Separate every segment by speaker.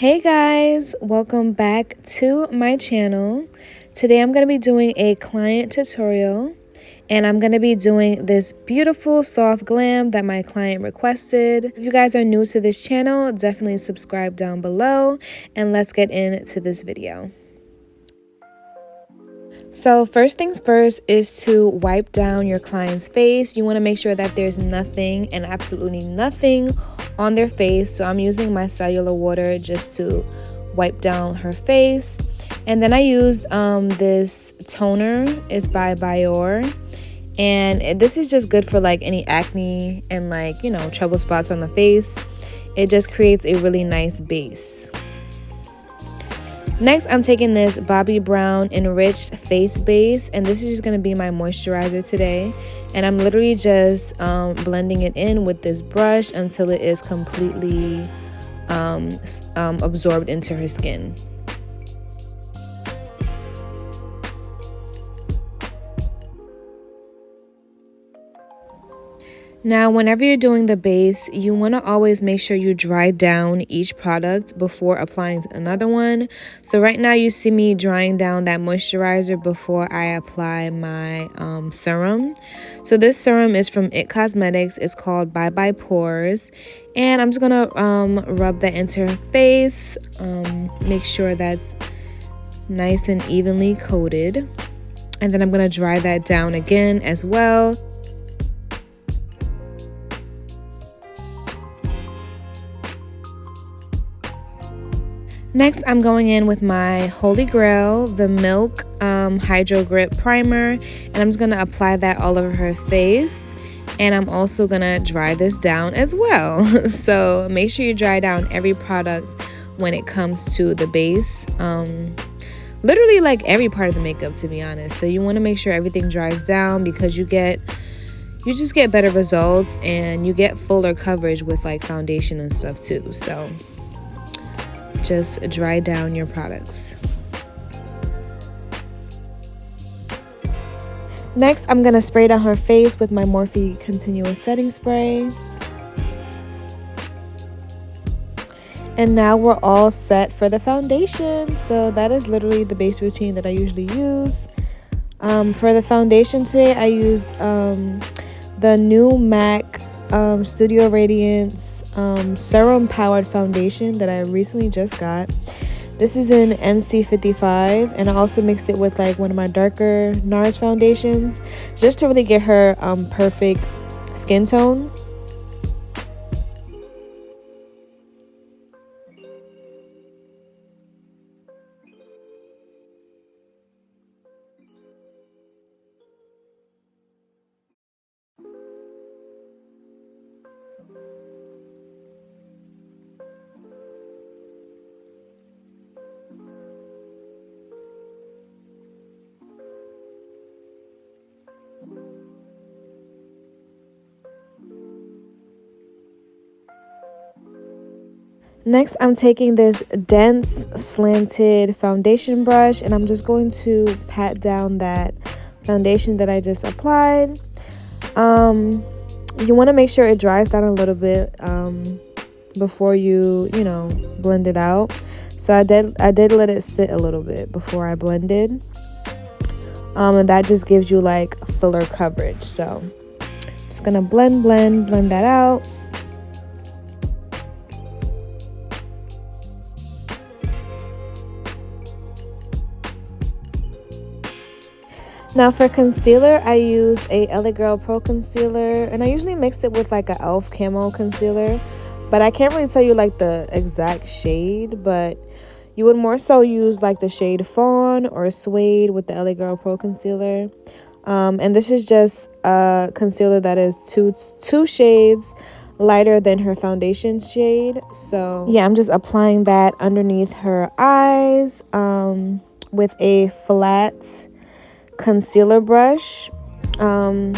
Speaker 1: Hey guys, welcome back to my channel. Today I'm going to be doing a client tutorial and I'm going to be doing this beautiful soft glam that my client requested. If you guys are new to this channel, definitely subscribe down below and let's get into this video. So first things first is to wipe down your client's face. You want to make sure that there's nothing and absolutely nothing on their face. So I'm using my cellular water just to wipe down her face. And then I used this toner. It's by Bior. And this is just good for like any acne and like, trouble spots on the face. It just creates a really nice base. Next, I'm taking this Bobbi Brown Enriched Face Base, and this is just going to be my moisturizer today. And I'm literally just blending it in with this brush until it is completely absorbed into her skin. Now, whenever you're doing the base, you want to always make sure you dry down each product before applying another one. So right now you see me drying down that moisturizer before I apply my serum. So this serum is from It Cosmetics. It's called Bye Bye Pores. And I'm just going to rub that into her face. Make sure that's nice and evenly coated. And then I'm going to dry that down again as well. Next, I'm going in with my Holy Grail, the Milk Hydro Grip Primer, and I'm just going to apply that all over her face. And I'm also going to dry this down as well. So make sure you dry down every product when it comes to the base. Literally like every part of the makeup, to be honest. So you want to make sure everything dries down because you just get better results and you get fuller coverage with like foundation and stuff too. So just dry down your products. Next, I'm going to spray down her face with my Morphe Continuous Setting Spray. And now we're all set for the foundation. So that is literally the base routine that I usually use. For the foundation today, I used the new MAC Studio Radiance serum powered foundation that I recently just got. This is in NC55, and I also mixed it with like one of my darker NARS foundations just to really get her perfect skin tone. Next, I'm taking this dense slanted foundation brush and I'm just going to pat down that foundation that I just applied. You want to make sure it dries down a little bit before you blend it out. So I did let it sit a little bit before I blended. And that just gives you like fuller coverage. So just gonna blend that out. Now for concealer, I used a LA Girl Pro Concealer, and I usually mix it with like a e.l.f. Camo Concealer, but I can't really tell you like the exact shade, but you would more so use like the shade Fawn or Suede with the LA Girl Pro Concealer. And this is just a concealer that is two shades lighter than her foundation shade. So yeah, I'm just applying that underneath her eyes with a flat concealer brush. And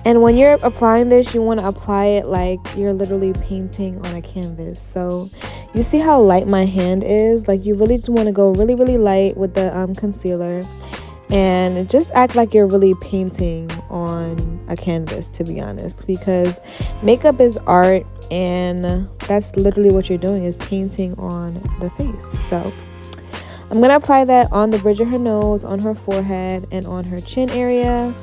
Speaker 1: when you're applying this, you want to apply it like you're literally painting on a canvas. So you see how light my hand is? Like you really just want to go really light with the concealer and just act like you're really painting on a canvas, to be honest, because makeup is art and that's literally what you're doing, is painting on the face. So I'm gonna apply that on the bridge of her nose, on her forehead, and on her chin area,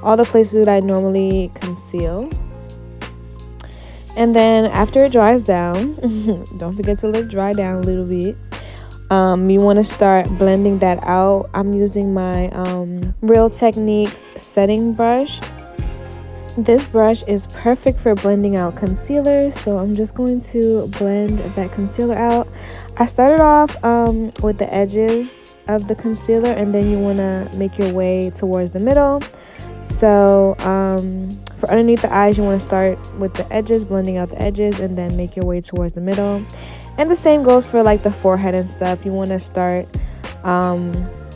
Speaker 1: all the places that I normally conceal. And then after it dries down, don't forget to let it dry down a little bit. You want to start blending that out. I'm using my Real Techniques setting brush. This brush is perfect for blending out concealer, so I'm just going to blend that concealer out. I started off with the edges of the concealer, and then you want to make your way towards the middle. So for underneath the eyes, you want to start with the edges, blending out the edges, and then make your way towards the middle. And the same goes for like the forehead and stuff. You want to start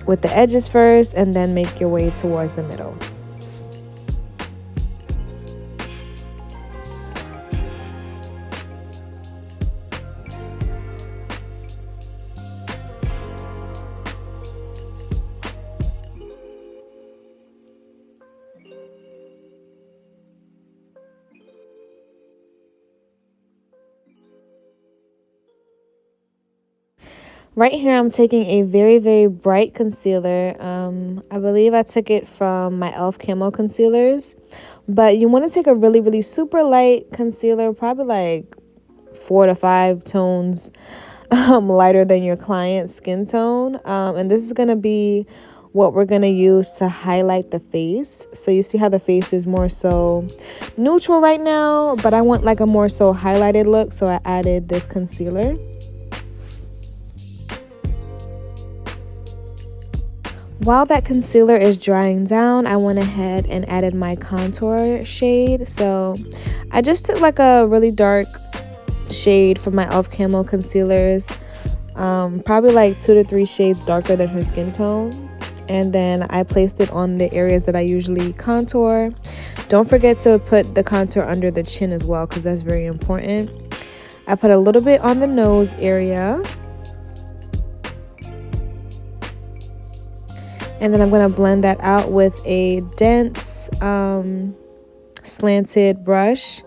Speaker 1: with the edges first, and then make your way towards the middle. Right here, I'm taking a very, very bright concealer. I believe I took it from my e.l.f. Camo concealers. But you want to take a really, really super light concealer, probably like 4 to 5 tones lighter than your client's skin tone. And this is going to be what we're going to use to highlight the face. So you see how the face is more so neutral right now, but I want like a more so highlighted look. So I added this concealer. While that concealer is drying down, I went ahead and added my contour shade. So I just took like a really dark shade from my e.l.f. Camo concealers, probably like 2 to 3 shades darker than her skin tone. And then I placed it on the areas that I usually contour. Don't forget to put the contour under the chin as well, because that's very important. I put a little bit on the nose area. And then I'm going to blend that out with a dense slanted brush.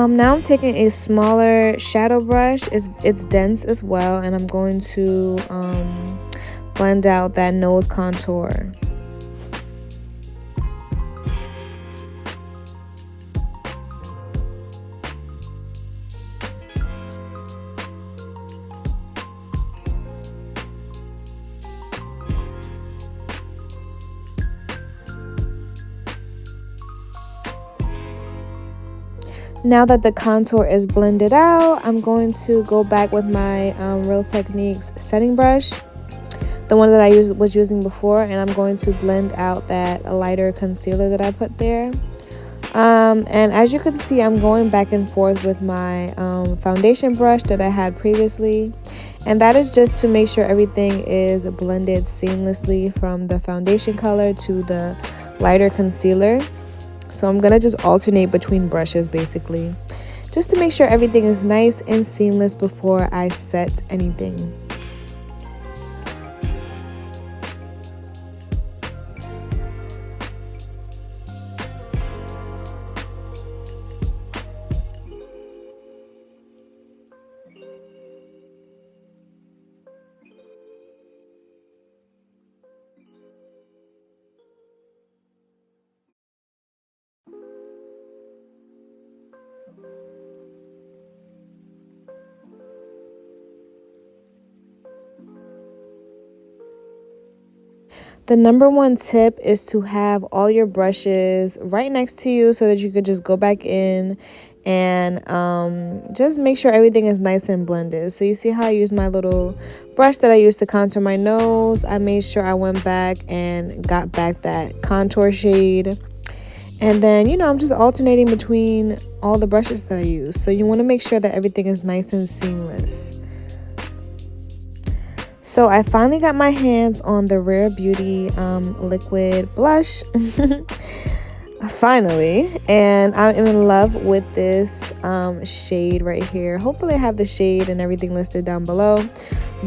Speaker 1: Now I'm taking a smaller shadow brush. It's dense as well, and I'm going to blend out that nose contour. Now that the contour is blended out, I'm going to go back with my Real Techniques setting brush, the one that I was using before, and I'm going to blend out that lighter concealer that I put there. And as you can see, I'm going back and forth with my foundation brush that I had previously, and that is just to make sure everything is blended seamlessly from the foundation color to the lighter concealer. So I'm gonna just alternate between brushes basically, just to make sure everything is nice and seamless before I set anything. The number one tip is to have all your brushes right next to you so that you could just go back in and just make sure everything is nice and blended. So you see how I used my little brush that I used to contour my nose. I made sure I went back and got back that contour shade. And then, you know, I'm just alternating between all the brushes that I use. So you want to make sure that everything is nice and seamless. So I finally got my hands on the Rare Beauty liquid blush. Finally, and I'm in love with this shade right here. Hopefully I have the shade and everything listed down below,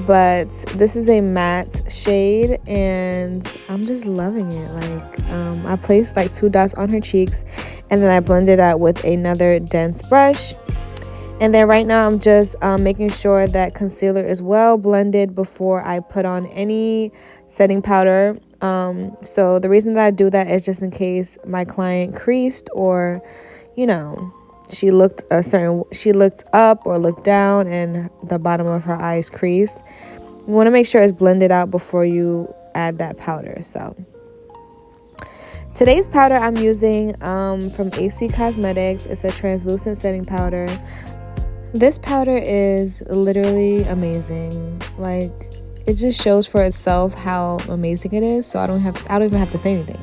Speaker 1: but this is a matte shade and I'm just loving it. Like I placed like 2 dots on her cheeks and then I blended out with another dense brush. And then right now I'm just making sure that concealer is well blended before I put on any setting powder. So the reason that I do that is just in case my client creased, or, you know, she looked up or looked down and the bottom of her eyes creased. You want to make sure it's blended out before you add that powder. So today's powder I'm using from AC Cosmetics. It's a translucent setting powder. This powder is literally amazing. Like, it just shows for itself how amazing it is. So I don't even have to say anything.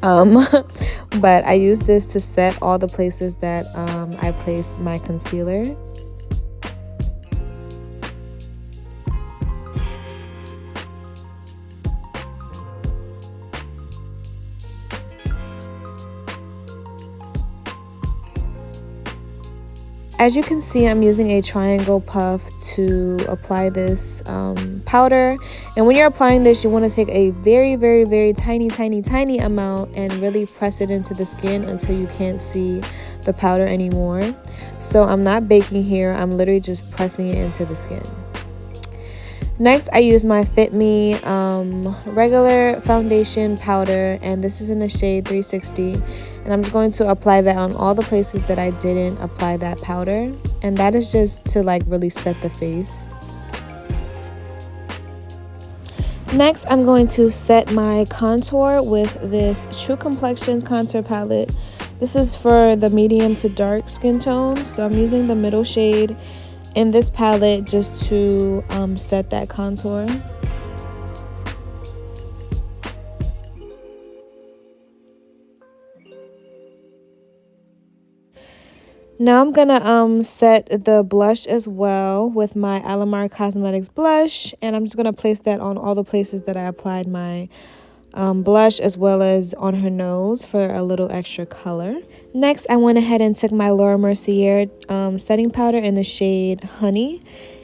Speaker 1: But I use this to set all the places that I placed my concealer. As you can see, I'm using a triangle puff to apply this powder. And when you're applying this, you want to take a very, very, very tiny amount and really press it into the skin until you can't see the powder anymore. So I'm not baking here. I'm literally just pressing it into the skin. Next, I use my Fit Me regular foundation powder, and this is in the shade 360. And I'm just going to apply that on all the places that I didn't apply that powder. And that is just to like really set the face. Next, I'm going to set my contour with this True Complexions contour palette. This is for the medium to dark skin tone. So I'm using the middle shade in this palette just to set that contour. Now I'm gonna set the blush as well with my Alamar Cosmetics blush, and I'm just gonna place that on all the places that I applied my blush, as well as on her nose for a little extra color. Next, I went ahead and took my Laura Mercier setting powder in the shade Honey,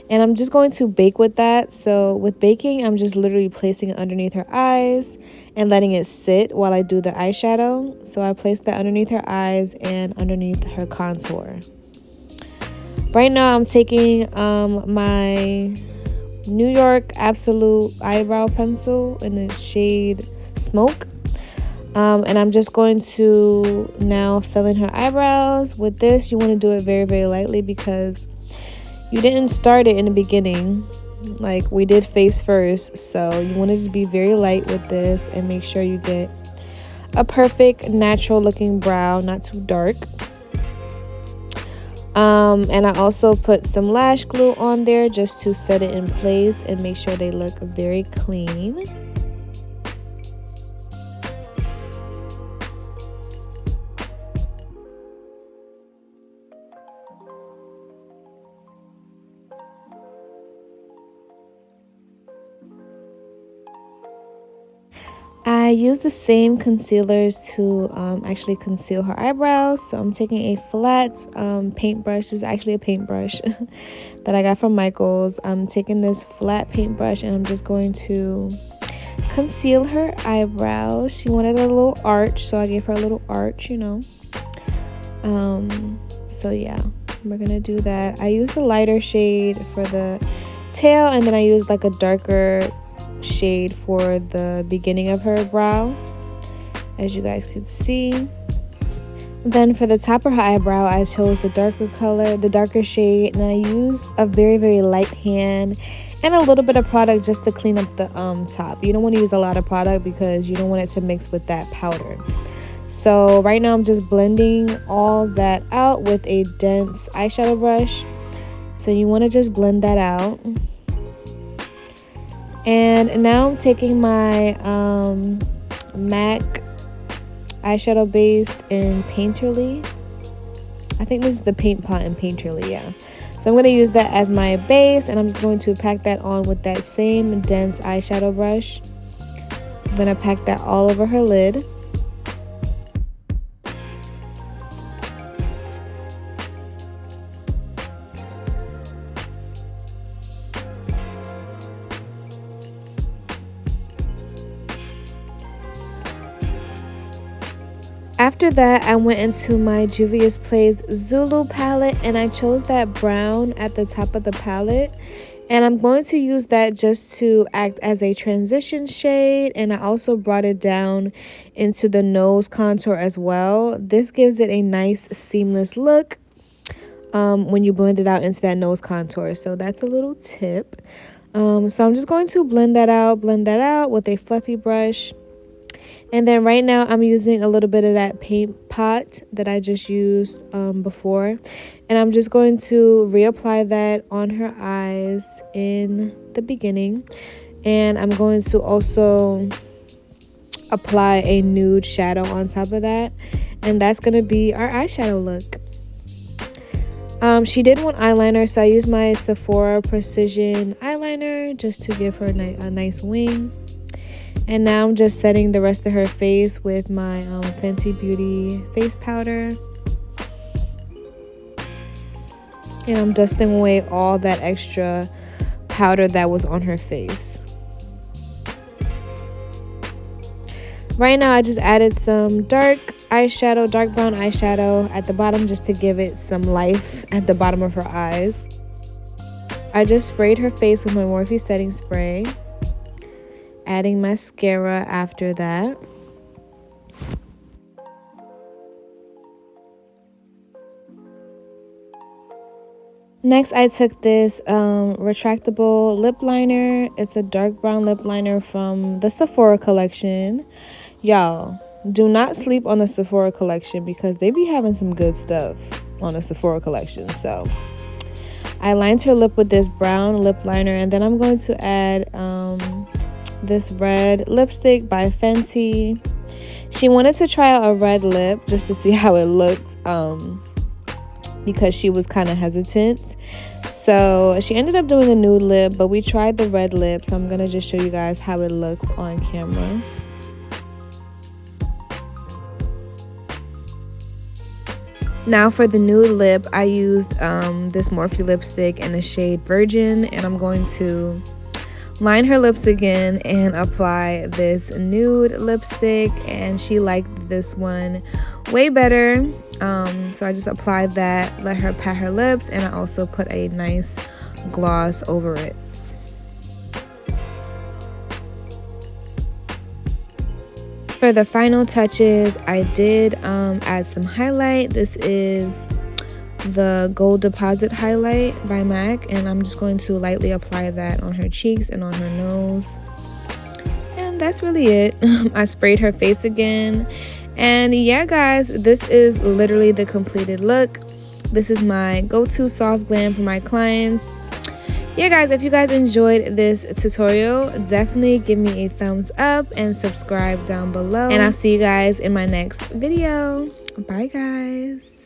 Speaker 1: and I'm just going to bake with that. So with baking, I'm just literally placing it underneath her eyes and letting it sit while I do the eyeshadow. So I placed that underneath her eyes and underneath her contour. Right now I'm taking my New York Absolute eyebrow pencil in the shade Smoke. And I'm just going to now fill in her eyebrows. With this, you want to do it very, very lightly because you didn't start it in the beginning. Like, we did face first. So you want to just be very light with this and make sure you get a perfect natural looking brow, not too dark. And I also put some lash glue on there just to set it in place and make sure they look very clean. I use the same concealers to actually conceal her eyebrows. So I'm taking a flat paintbrush. This is actually a paintbrush that I got from Michael's. I'm taking this flat paintbrush and I'm just going to conceal her eyebrows. She wanted a little arch, so I gave her a little arch, you know. So yeah, we're gonna do that. I use the lighter shade for the tail, and then I use like a darker shade for the beginning of her brow, as you guys can see. Then for the top of her eyebrow, I chose the darker color, the darker shade, and I use a very, very light hand and a little bit of product just to clean up the top. You don't want to use a lot of product because you don't want it to mix with that powder. So right now I'm just blending all that out with a dense eyeshadow brush. So you want to just blend that out. And now I'm taking my MAC eyeshadow base in Painterly. I think this is the Paint Pot in Painterly, yeah. So I'm going to use that as my base, and I'm just going to pack that on with that same dense eyeshadow brush. I'm going to pack that all over her lid. After that, I went into my Juvia's Place Zulu palette, and I chose that brown at the top of the palette. And I'm going to use that just to act as a transition shade, and I also brought it down into the nose contour as well. This gives it a nice seamless look when you blend it out into that nose contour. So that's a little tip. So I'm just going to blend that out with a fluffy brush. And then right now I'm using a little bit of that Paint Pot that I just used before. And I'm just going to reapply that on her eyes in the beginning. And I'm going to also apply a nude shadow on top of that. And that's going to be our eyeshadow look. She did want eyeliner, so I used my Sephora Precision eyeliner just to give her a nice wing. And now I'm just setting the rest of her face with my Fenty Beauty face powder. And I'm dusting away all that extra powder that was on her face. Right now I just added some dark brown eyeshadow at the bottom just to give it some life at the bottom of her eyes. I just sprayed her face with my Morphe setting spray. Adding mascara after that. Next, I took this retractable lip liner. It's a dark brown lip liner from the Sephora collection. Y'all, do not sleep on the Sephora collection because they be having some good stuff on the Sephora collection. So I lined her lip with this brown lip liner, and then I'm going to add this red lipstick by Fenty. She wanted to try out a red lip just to see how it looked because she was kind of hesitant. So she ended up doing a nude lip, but we tried the red lip, so I'm gonna just show you guys how it looks on camera. Now for the nude lip, I used this Morphe lipstick in the shade Virgin, and I'm going to line her lips again and apply this nude lipstick, and she liked this one way better. So I just applied that, let her pat her lips, and I also put a nice gloss over it. For the final touches, I did add some highlight. This is the Gold Deposit highlight by MAC, and I'm just going to lightly apply that on her cheeks and on her nose, and that's really it. I sprayed her face again, and yeah guys, this is literally the completed look. This is my go-to soft glam for my clients. Yeah guys, if you guys enjoyed this tutorial, definitely give me a thumbs up and subscribe down below, and I'll see you guys in my next video. Bye guys.